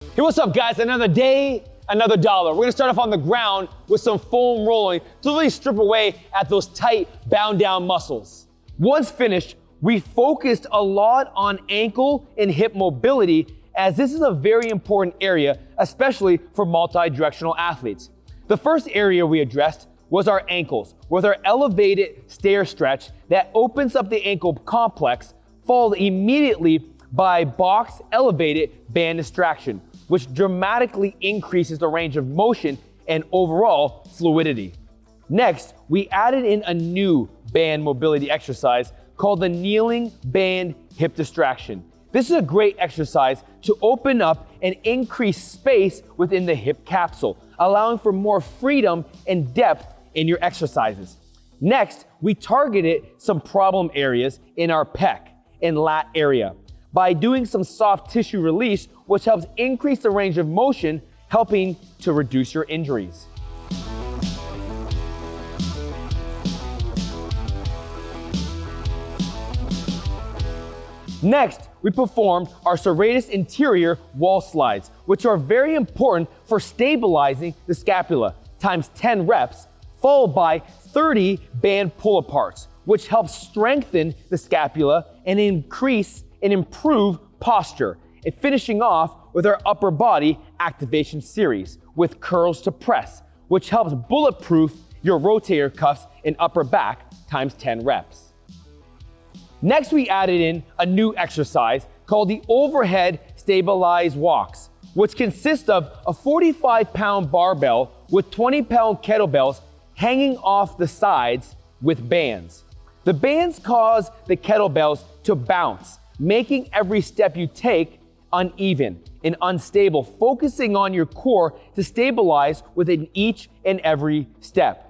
Hey, what's up guys? Another day, another dollar. We're gonna start off on the ground with some foam rolling to really strip away at those tight, bound down muscles. Once finished, we focused a lot on ankle and hip mobility, as this is a very important area, especially for multi-directional athletes. The first area we addressed was our ankles, with our elevated stair stretch that opens up the ankle complex, followed immediately by box elevated band distraction, which dramatically increases the range of motion and overall fluidity. Next, we added in a new band mobility exercise called the kneeling band hip distraction. This is a great exercise to open up and increase space within the hip capsule, allowing for more freedom and depth in your exercises. Next, we targeted some problem areas in our pec and lat area by doing some soft tissue release, which helps increase the range of motion, helping to reduce your injuries. Next, we performed our serratus interior wall slides, which are very important for stabilizing the scapula, times 10 reps, followed by 30 band pull-aparts, which helps strengthen the scapula and increase and improve posture, and finishing off with our upper body activation series with curls to press, which helps bulletproof your rotator cuffs and upper back times 10 reps. Next, we added in a new exercise called the overhead stabilized walks, which consists of a 45-pound barbell with 20-pound kettlebells hanging off the sides with bands. The bands cause the kettlebells to bounce, making every step you take uneven and unstable, focusing on your core to stabilize within each and every step.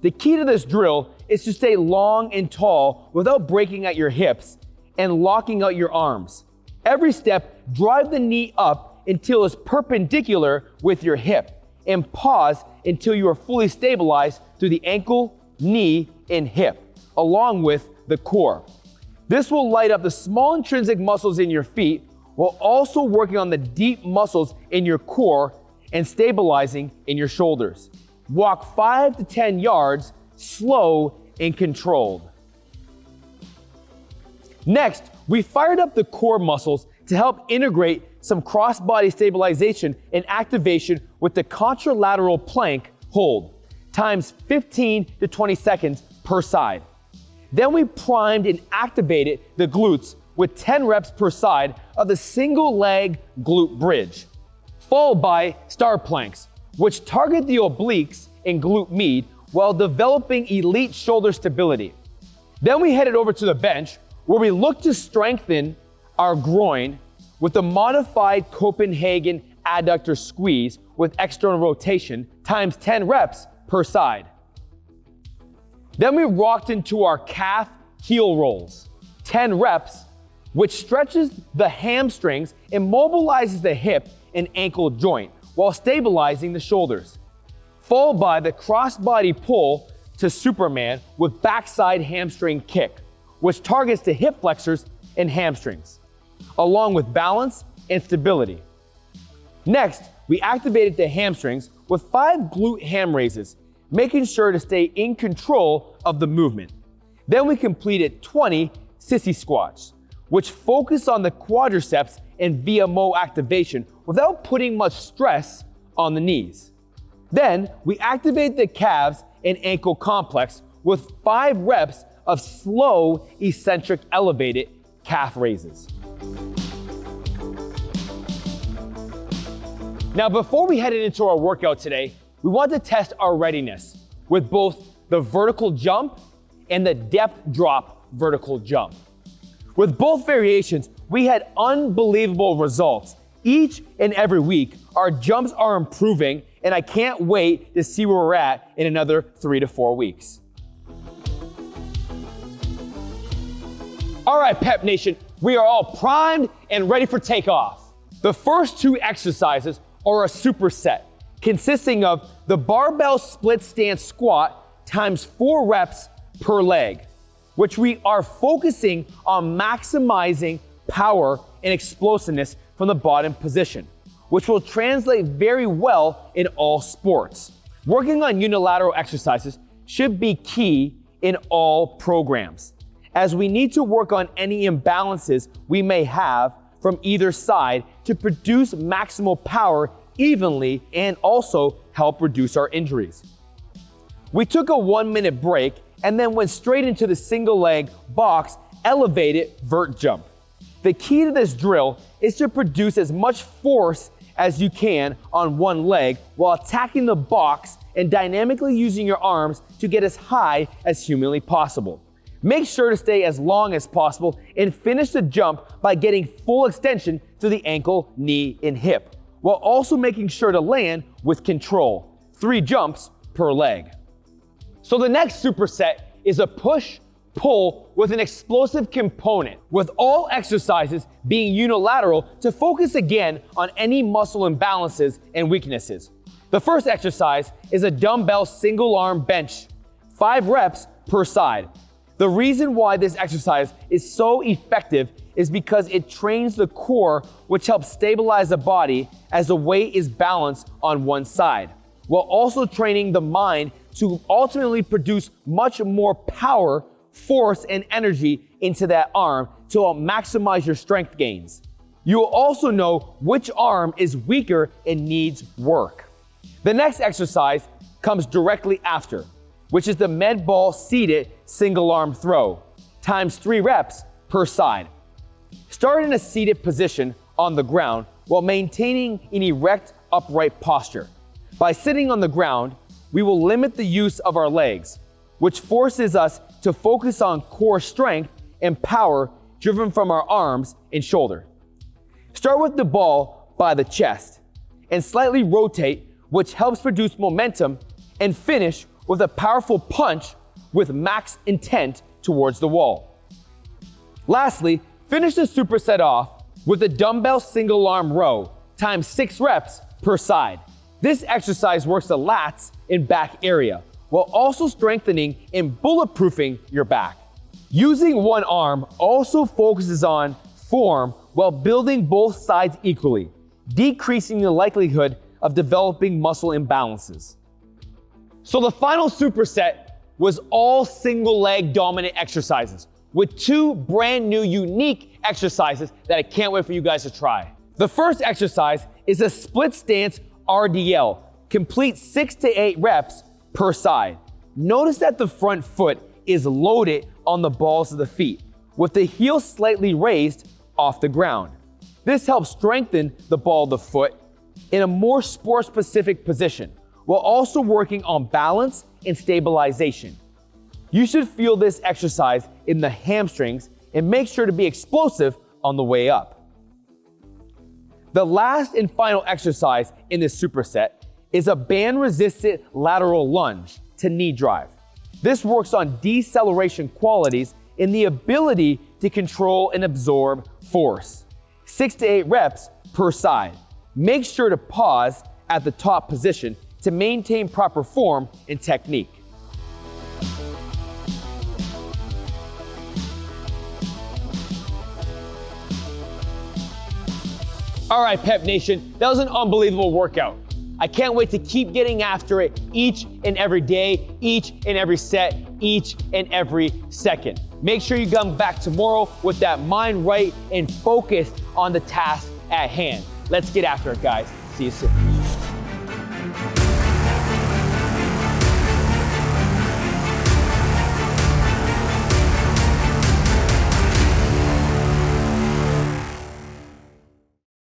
The key to this drill is to stay long and tall without breaking at your hips and locking out your arms. Every step, drive the knee up until it's perpendicular with your hip, and pause until you are fully stabilized through the ankle, knee, and hip, along with the core. This will light up the small intrinsic muscles in your feet while also working on the deep muscles in your core and stabilizing in your shoulders. Walk 5 to 10 yards, slow and controlled. Next, we fired up the core muscles to help integrate some cross-body stabilization and activation with the Contralateral Plank hold, times 15 to 20 seconds per side. Then we primed and activated the glutes with 10 reps per side of the single leg glute bridge, followed by star planks, which target the obliques and glute med while developing elite shoulder stability. Then we headed over to the bench, where we look to strengthen our groin with the modified Copenhagen adductor squeeze with external rotation times 10 reps per side. Then we rocked into our calf heel rolls, 10 reps, which stretches the hamstrings and mobilizes the hip and ankle joint while stabilizing the shoulders, followed by the cross-body pull to Superman with backside hamstring kick, which targets the hip flexors and hamstrings, along with balance and stability. Next, we activated the hamstrings with 5 glute ham raises, making sure to stay in control of the movement. Then we completed 20 sissy squats, which focus on the quadriceps and VMO activation without putting much stress on the knees. Then we activate the calves and ankle complex with 5 reps of slow eccentric elevated calf raises. Now, before we headed into our workout today, we want to test our readiness with both the vertical jump and the depth drop vertical jump. With both variations, we had unbelievable results. Each and every week, our jumps are improving, and I can't wait to see where we're at in another 3 to 4 weeks. All right, Pep Nation, we are all primed and ready for takeoff. The first 2 exercises are a superset, consisting of the barbell split stance squat times 4 reps per leg, which we are focusing on maximizing power and explosiveness from the bottom position, which will translate very well in all sports. Working on unilateral exercises should be key in all programs, as we need to work on any imbalances we may have from either side to produce maximal power evenly and also help reduce our injuries. We took a 1-minute break and then went straight into the single leg box elevated vert jump. The key to this drill is to produce as much force as you can on one leg while attacking the box and dynamically using your arms to get as high as humanly possible. Make sure to stay as long as possible and finish the jump by getting full extension to the ankle, knee, and hip, while also making sure to land with control. 3 jumps per leg. So the next superset is a push-pull with an explosive component, with all exercises being unilateral to focus again on any muscle imbalances and weaknesses. The first exercise is a dumbbell single arm bench, 5 reps per side. The reason why this exercise is so effective is because it trains the core, which helps stabilize the body as the weight is balanced on one side, while also training the mind to ultimately produce much more power, force, and energy into that arm to maximize your strength gains. You will also know which arm is weaker and needs work. The next exercise comes directly after, which is the med ball seated single arm throw, times 3 reps per side. Start in a seated position on the ground while maintaining an erect, upright posture. By sitting on the ground, we will limit the use of our legs, which forces us to focus on core strength and power driven from our arms and shoulder. Start with the ball by the chest and slightly rotate, which helps produce momentum, and finish with a powerful punch with max intent towards the wall. Lastly, finish the superset off with a dumbbell single arm row times 6 reps per side. This exercise works the lats and back area, while also strengthening and bulletproofing your back. Using one arm also focuses on form while building both sides equally, decreasing the likelihood of developing muscle imbalances. So the final superset was all single leg dominant exercises with 2 brand new unique exercises that I can't wait for you guys to try. The first exercise is a split stance RDL. Complete 6 to 8 reps per side. Notice that the front foot is loaded on the balls of the feet, with the heel slightly raised off the ground. This helps strengthen the ball of the foot in a more sport-specific position, while also working on balance and stabilization. You should feel this exercise in the hamstrings and make sure to be explosive on the way up. The last and final exercise in this superset is a band-resisted lateral lunge to knee drive. This works on deceleration qualities and the ability to control and absorb force. 6 to 8 reps per side. Make sure to pause at the top position to maintain proper form and technique. All right, Pep Nation, that was an unbelievable workout. I can't wait to keep getting after it each and every day, each and every set, each and every second. Make sure you come back tomorrow with that mind right and focused on the task at hand. Let's get after it, guys. See you soon.